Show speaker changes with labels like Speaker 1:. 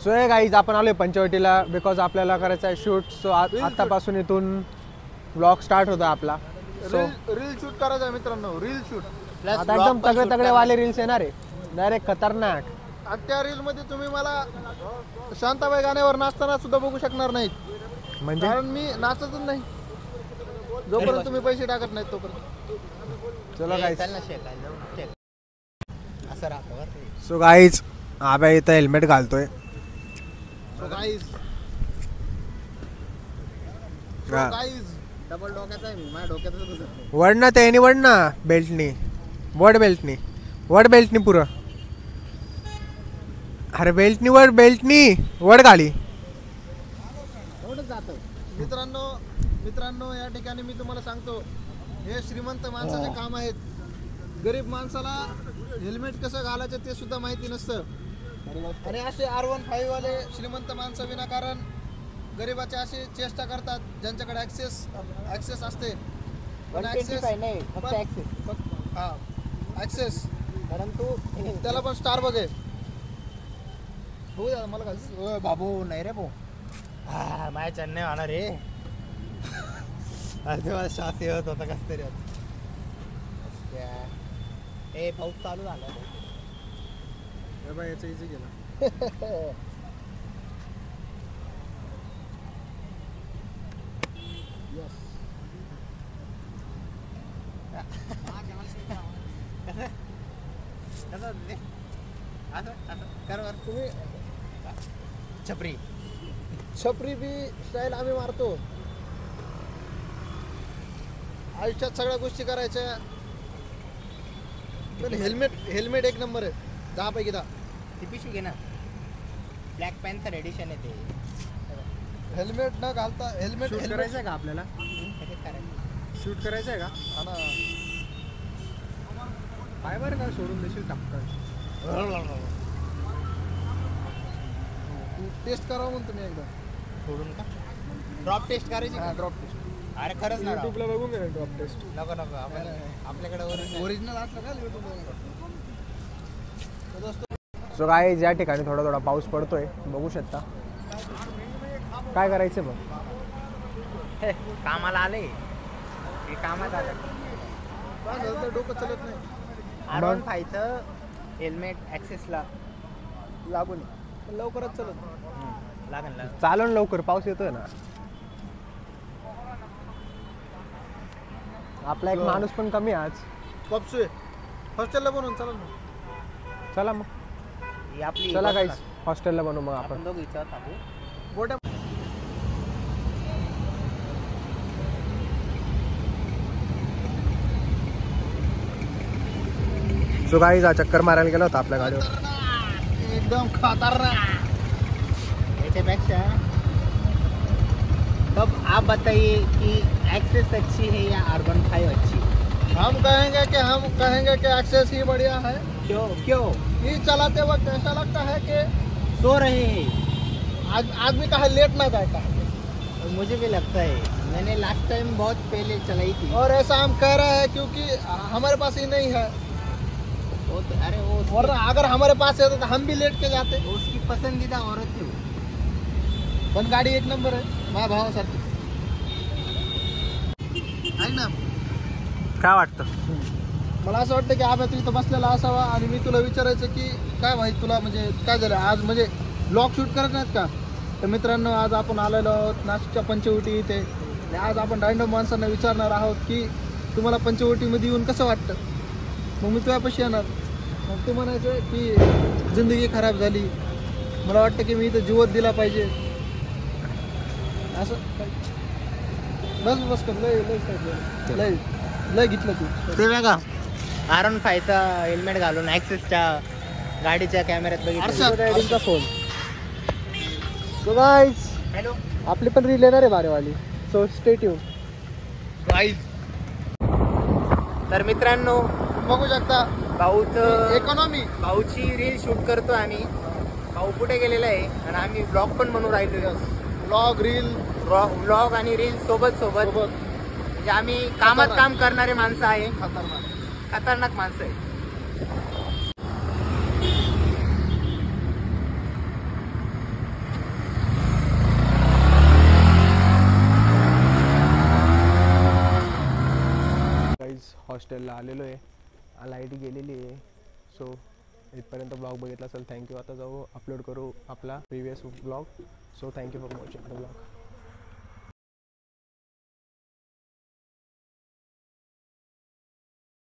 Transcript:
Speaker 1: So हे guys आपण आलोय पंचवटीला बिकॉज आपल्याला करायचं आहे शूट. सो आतापासून इथून ब्लॉग स्टार्ट होता आपला. सो
Speaker 2: रील शूट करायचं आहे मित्रांनो, रील शूट.
Speaker 1: आता एकदम तगडे तगडे वाले रील्स येणार आहे डायरेक्ट खतरनाक.
Speaker 2: आणि त्या रील मध्ये तुम्ही मला शांताबाई गाण्यावर नाचताना सुद्धा बघू शकणार नाहीत,
Speaker 1: म्हणजे
Speaker 2: कारण मी नाचतच नाही जोपर्यंत तुम्ही पैसे टाकत नाहीत तोपर्यंत.
Speaker 1: चलो गाईज. सो गाईज आब्या इथं हेल्मेट घालतोय.
Speaker 2: सो गाईज डबल डोक्याचा आहे मी, माझ्या डोक्यातच
Speaker 1: वड ना त्यानी वड ना बेल्टनी वड बेल्टनी पुरं. अरे बेल्टनी वड गाडी
Speaker 2: एवढंच जातं. मित्रांनो या ठिकाणी मी तुम्हाला सांगतो, हे श्रीमंत माणसाचे काम आहेत. गरीब माणसाला हेल्मेट कसं घालायचं ते सुद्धा माहिती नसतं. आणि असे R15 वाले श्रीमंत माणसं विनाकारण गरीबाचे अशी चेष्टा करतात ज्यांच्याकडे ऍक्सेस असते. पण ऍक्सेस परंतु त्याला पण स्टार बघे हो. मला काय बाबू नाही रे भाऊ,
Speaker 3: माझ्या चन्ने होणार रे. अर्धे मला श्वास येत होता कस तरी. ए पाऊस चालू झाला
Speaker 2: याचं इझी गेला. तुम्ही छपरी बी स्टाईल आम्ही मारतो. आयुष्यात सगळ्या गोष्टी करायच्या, पण हेल्मेट एक नंबर आहे. 10 पैकी 10.
Speaker 3: ती पिशवी घे ना, ब्लॅक पॅन्थर एडिशन आहे ते.
Speaker 2: हेल्मेट न घालता हेल्मेट
Speaker 1: करायचं आहे का आपल्याला? शूट करायचं आहे का?
Speaker 2: हा ना.
Speaker 1: काय बरं का सोडून देशील टपकन.
Speaker 2: टेस्ट करावं म्हणतो मी एकदा.
Speaker 3: सोडून का ड्रॉप टेस्ट करायची?
Speaker 2: हा ड्रॉप टेस्ट.
Speaker 3: अरे खरंच ना,
Speaker 1: युट्यूबला बघून घे ड्रॉप टेस्ट.
Speaker 3: नको आपल्याकडे
Speaker 2: ओरिजिनल असलं का युट्यूबला.
Speaker 1: सो गाईज या ठिकाणी थोडा पाऊस पडतोय, बघू शकता. काय करायचं बघ.
Speaker 3: कामाला आले, हे कामात आलं.
Speaker 2: काय झालं तर डोकं चलत नाही.
Speaker 3: R15चं हेल्मेट ॲक्सेसला
Speaker 2: लागून लवकरच चलत
Speaker 3: लागेल.
Speaker 1: चालून लवकर, पाऊस येतोय ना. आपला एक माणूस पण कमी आज.
Speaker 2: कपसू हॉस्टेलला बनवून चला ना.
Speaker 1: चला मग,
Speaker 3: ही आपली
Speaker 1: चला गाईज हॉस्टेलला बनवू मग आपण.
Speaker 3: दोघं इच्छा टाकू.
Speaker 2: गोट्या
Speaker 1: सो गाईज हा चक्कर मारायला गेला होता आपल्या गाडीवर.
Speaker 2: एकदम खतरनाक.
Speaker 3: याच्यापेक्षा तब आप बताइए कि एक्सेस अच्छी है या R15 अच्छी?
Speaker 2: हम कहेंगे कि एक्सेस ही बढ़िया है.
Speaker 3: क्यों?
Speaker 2: ये चलाते वक्त ऐसा लगता है कि
Speaker 3: सो रहे हैं.
Speaker 2: आदमी का लेट ना जाता.
Speaker 3: मुझे भी लगता है, मैंने लास्ट टाइम बहुत पहले चलाई थी.
Speaker 2: और ऐसा हम कह रहे हैं क्योंकि हमारे पास ही नहीं है.
Speaker 3: वो तो अरे वो
Speaker 2: और अगर हमारे पास है तो हम भी लेट के जाते.
Speaker 3: उसकी पसंदीदा औरत थी.
Speaker 2: पण गाडी एक नंबर आहे माझ्या भावासारखी. ऐक ना,
Speaker 1: काय वाटतं?
Speaker 2: मला असं वाटतं की आम्ही तू इथं बसलेला असावा आणि मी तुला विचारायचं की काय माहिती तुला, म्हणजे काय झालं आज, म्हणजे ब्लॉग शूट करत नाहीत का? तर मित्रांनो आज आपण आलेलो आहोत नाशिकच्या पंचवटी इथे. आणि आज आपण रँडम माणसांना विचारणार आहोत की तुम्हाला पंचवटीमध्ये येऊन कसं वाटतं. मग मी तुझ्यापाशी येणार, मग तू म्हणायचं की जिंदगी खराब झाली, मला वाटतं की मी इथं जीवत दिला पाहिजे असं. बस कर. लय घेतलं तू
Speaker 3: ते बघा R15चा हेल्मेट घालून ॲक्सेसच्या गाडीच्या कॅमेऱ्यात बघितलं.
Speaker 1: फोन. सो गाईज
Speaker 3: हॅलो,
Speaker 1: आपली पण रील येणार आहे बारेवाली. So stay tune.
Speaker 3: तर मित्रांनो
Speaker 2: बघू शकता
Speaker 3: भाऊची रील शूट करतो आम्ही. भाऊ कुठे गेलेला आहे आणि आम्ही ब्लॉग पण बनवून राहिलो. ब्लॉग आणि रील सोबत म्हणजे आम्ही कामात काम करणारे माणसं आहे. खतरनाक माणसं आहे.
Speaker 1: हॉस्टेलला आलेलो आहे, लाईट गेलेली आहे. सो इथपर्यंत ब्लॉग बघितला असेल, थँक्यू. आता जाऊ अपलोड करू आपला previous blog. So thank you for watching the blog.